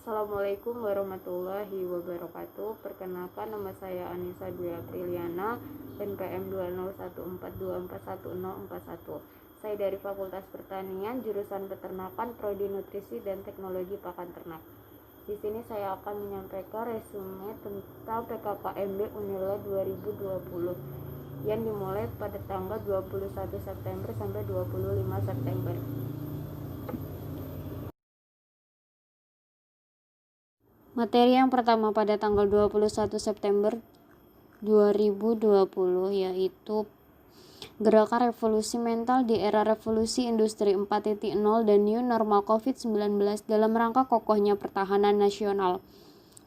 Assalamualaikum warahmatullahi wabarakatuh. Perkenalkan, nama saya Anissa Dwi Apriliana, NPM 20142411041. Saya dari Fakultas Pertanian, jurusan Peternakan, Prodi Nutrisi dan Teknologi Pakan Ternak. Di sini saya akan menyampaikan resume tentang PKKMB Unila 2020 yang dimulai pada tanggal 21 September sampai 25 September. Materi yang pertama pada tanggal 21 September 2020 yaitu Gerakan Revolusi Mental di Era Revolusi Industri 4.0 dan New Normal COVID-19 dalam rangka kokohnya pertahanan nasional.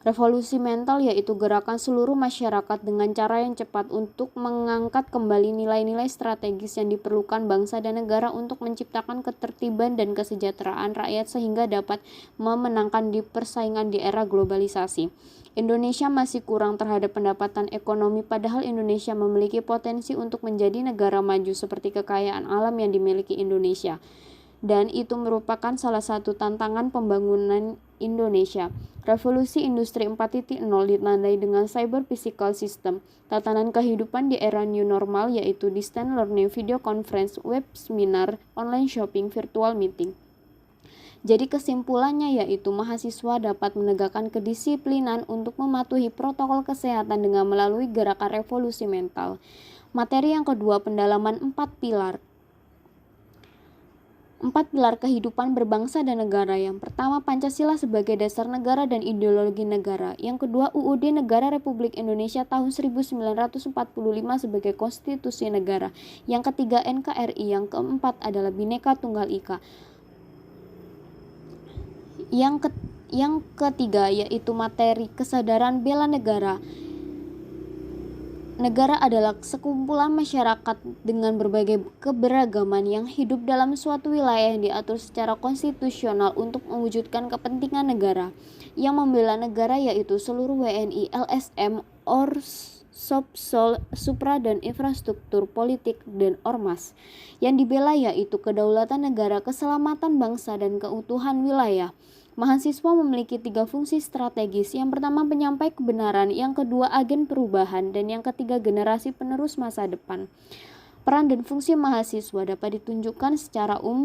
Revolusi mental yaitu gerakan seluruh masyarakat dengan cara yang cepat untuk mengangkat kembali nilai-nilai strategis yang diperlukan bangsa dan negara untuk menciptakan ketertiban dan kesejahteraan rakyat sehingga dapat memenangkan di persaingan di era globalisasi. Indonesia masih kurang terhadap pendapatan ekonomi, padahal Indonesia memiliki potensi untuk menjadi negara maju seperti kekayaan alam yang dimiliki Indonesia. Dan itu merupakan salah satu tantangan pembangunan Indonesia. Revolusi Industri 4.0 ditandai dengan cyber physical system, tatanan kehidupan di era new normal yaitu distance learning, video conference, web seminar, online shopping, virtual meeting. Jadi kesimpulannya yaitu mahasiswa dapat menegakkan kedisiplinan untuk mematuhi protokol kesehatan dengan melalui gerakan revolusi mental. Materi yang kedua, pendalaman 4 pilar kehidupan berbangsa dan negara. Yang pertama, Pancasila sebagai dasar negara dan ideologi negara. Yang kedua, UUD Negara Republik Indonesia tahun 1945 sebagai konstitusi negara. Yang ketiga, NKRI. Yang keempat adalah Bhinneka Tunggal Ika. Yang ketiga yaitu materi kesadaran bela negara. Negara adalah sekumpulan masyarakat dengan berbagai keberagaman yang hidup dalam suatu wilayah yang diatur secara konstitusional untuk mewujudkan kepentingan negara. Yang membela negara yaitu seluruh WNI, LSM, Sopsol, Supra dan infrastruktur politik dan ormas. Yang dibela yaitu kedaulatan negara, keselamatan bangsa dan keutuhan wilayah. Mahasiswa memiliki 3 fungsi strategis. Yang pertama, penyampai kebenaran, yang kedua, agen perubahan, dan yang ketiga, generasi penerus masa depan. Peran dan fungsi mahasiswa dapat ditunjukkan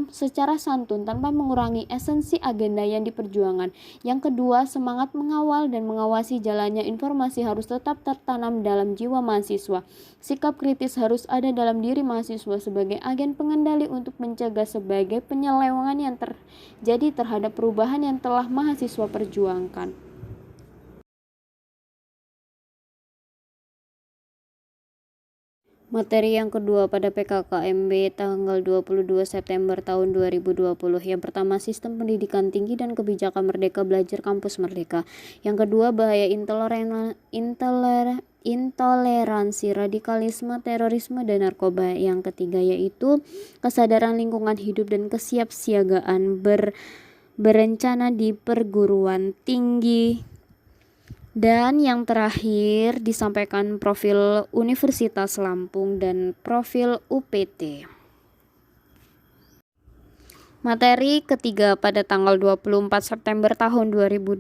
secara santun tanpa mengurangi esensi agenda yang diperjuangkan. Yang kedua, semangat mengawal dan mengawasi jalannya informasi harus tetap tertanam dalam jiwa mahasiswa. Sikap kritis harus ada dalam diri mahasiswa sebagai agen pengendali untuk mencegah sebagai penyelewengan yang terjadi terhadap perubahan yang telah mahasiswa perjuangkan. Materi yang kedua pada PKKMB tanggal 22 September tahun 2020. Yang pertama, sistem pendidikan tinggi dan kebijakan Merdeka Belajar Kampus Merdeka. Yang kedua, bahaya intoleransi, radikalisme, terorisme, dan narkoba. Yang ketiga yaitu kesadaran lingkungan hidup dan kesiapsiagaan berencana di perguruan tinggi. Dan yang terakhir disampaikan profil Universitas Lampung dan profil UPT. Materi ketiga pada tanggal 24 September tahun 2020.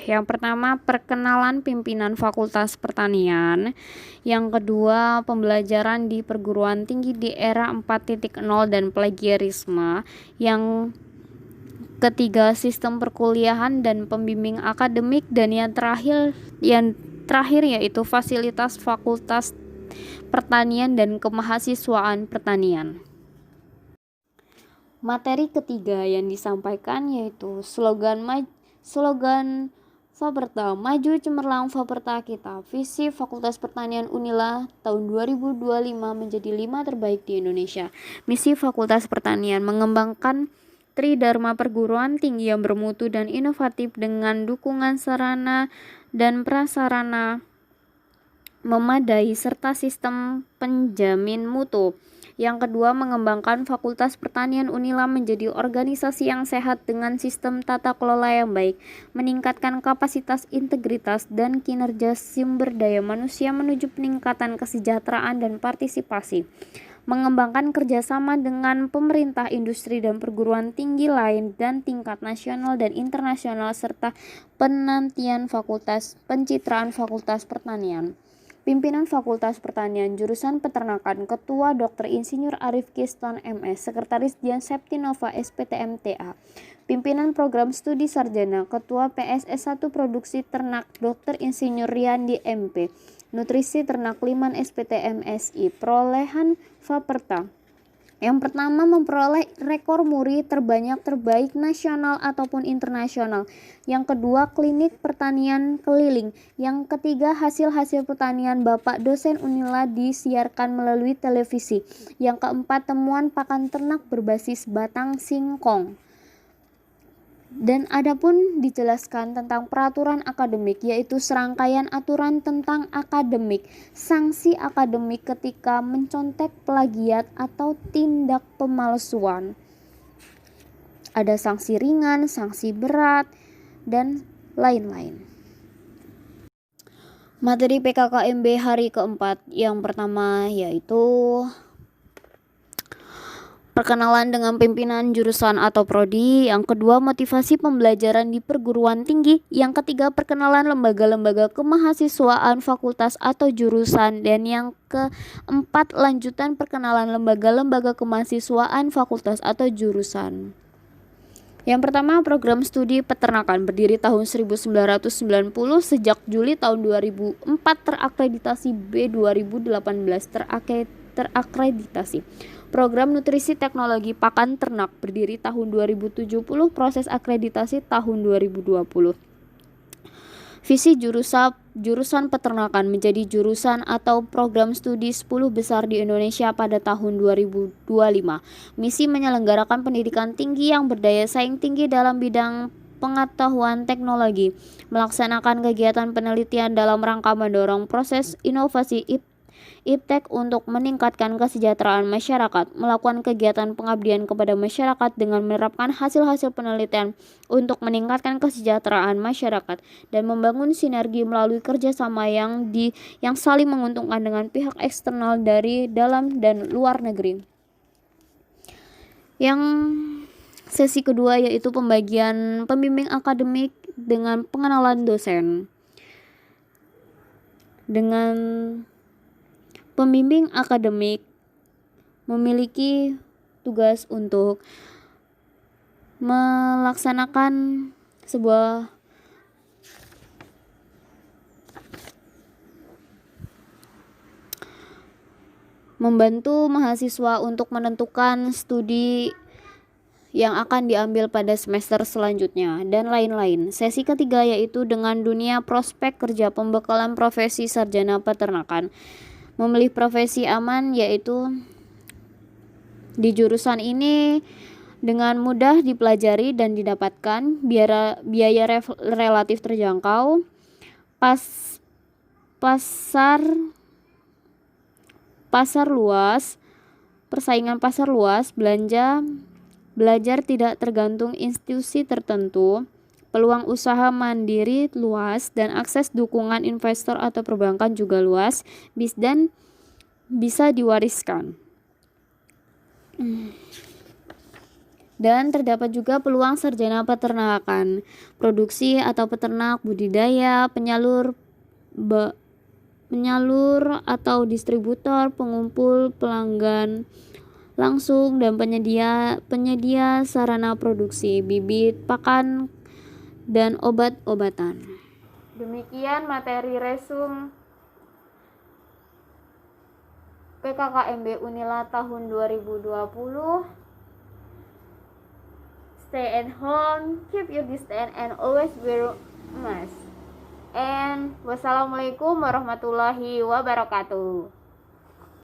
Yang pertama, perkenalan pimpinan Fakultas Pertanian. Yang kedua, pembelajaran di perguruan tinggi di era 4.0 dan plagiarisme. Yang ketiga, sistem perkuliahan dan pembimbing akademik, dan yang terakhir yaitu fasilitas Fakultas Pertanian dan kemahasiswaan pertanian. Materi ketiga yang disampaikan yaitu slogan Faperta, maju cemerlang Faperta kita. Visi Fakultas Pertanian Unila tahun 2025 menjadi 5 terbaik di Indonesia. Misi Fakultas Pertanian mengembangkan Tridharma perguruan tinggi yang bermutu dan inovatif dengan dukungan sarana dan prasarana memadai serta sistem penjamin mutu. Yang kedua, mengembangkan Fakultas Pertanian Unila menjadi organisasi yang sehat dengan sistem tata kelola yang baik, meningkatkan kapasitas, integritas, dan kinerja sumber daya manusia menuju peningkatan kesejahteraan dan partisipasi. mengembangkan kerjasama dengan pemerintah, industri, dan perguruan tinggi lain dan tingkat nasional dan internasional, serta pencitraan Fakultas Pertanian. Pimpinan Fakultas Pertanian Jurusan Peternakan, Ketua Dr. Insinyur Arif Kiston MS, Sekretaris Dian Septinova SPTMTA. Pimpinan Program Studi Sarjana, Ketua PSS1 Produksi Ternak Dr. Insinyur Riyandi MP. Nutrisi Ternak Liman SPTMSI. Perolehan Faperta. Yang pertama, memperoleh rekor muri terbanyak terbaik nasional ataupun internasional. Yang kedua, klinik pertanian keliling. Yang ketiga, hasil-hasil pertanian Bapak dosen Unila disiarkan melalui televisi. Yang keempat, temuan pakan ternak berbasis batang singkong. Dan adapun dijelaskan tentang peraturan akademik, yaitu serangkaian aturan tentang akademik, sanksi akademik ketika mencontek, plagiat, atau tindak pemalsuan. Ada sanksi ringan, sanksi berat, dan lain-lain. Materi PKKMB hari keempat, yang pertama yaitu perkenalan dengan pimpinan jurusan atau prodi. Yang kedua, motivasi pembelajaran di perguruan tinggi. Yang ketiga, perkenalan lembaga-lembaga kemahasiswaan fakultas atau jurusan. Dan yang keempat, lanjutan perkenalan lembaga-lembaga kemahasiswaan fakultas atau jurusan. Yang pertama, program studi peternakan berdiri tahun 1990, sejak Juli tahun 2004 terakreditasi, B 2018 terakreditasi. Program Nutrisi Teknologi Pakan Ternak berdiri tahun 2070, proses akreditasi tahun 2020. Visi jurusan peternakan menjadi jurusan atau program studi 10 besar di Indonesia pada tahun 2025. Misi menyelenggarakan pendidikan tinggi yang berdaya saing tinggi dalam bidang pengetahuan teknologi, melaksanakan kegiatan penelitian dalam rangka mendorong proses inovasi iptek untuk meningkatkan kesejahteraan masyarakat, melakukan kegiatan pengabdian kepada masyarakat dengan menerapkan hasil-hasil penelitian untuk meningkatkan kesejahteraan masyarakat, dan membangun sinergi melalui kerjasama yang saling menguntungkan dengan pihak eksternal dari dalam dan luar negeri. Yang sesi kedua yaitu pembagian pembimbing akademik dengan pengenalan dosen. Dengan pembimbing akademik memiliki tugas untuk melaksanakan membantu mahasiswa untuk menentukan studi yang akan diambil pada semester selanjutnya, dan lain-lain. Sesi ketiga yaitu dengan dunia prospek kerja, pembekalan profesi sarjana peternakan. Memilih profesi aman, yaitu di jurusan ini dengan mudah dipelajari dan didapatkan, biaya relatif terjangkau, pasar luas, persaingan pasar luas, belajar tidak tergantung institusi tertentu, peluang usaha mandiri luas, dan akses dukungan investor atau perbankan juga luas, dan bisa diwariskan. Dan terdapat juga peluang sarjana peternakan, produksi atau peternak, budidaya, penyalur atau distributor, pengumpul, pelanggan langsung, dan penyedia sarana produksi, bibit, pakan, dan obat-obatan. Demikian materi resum PKKMB Unila tahun 2020. Stay at home, keep your distance, and always wear mask. And wassalamualaikum warahmatullahi wabarakatuh.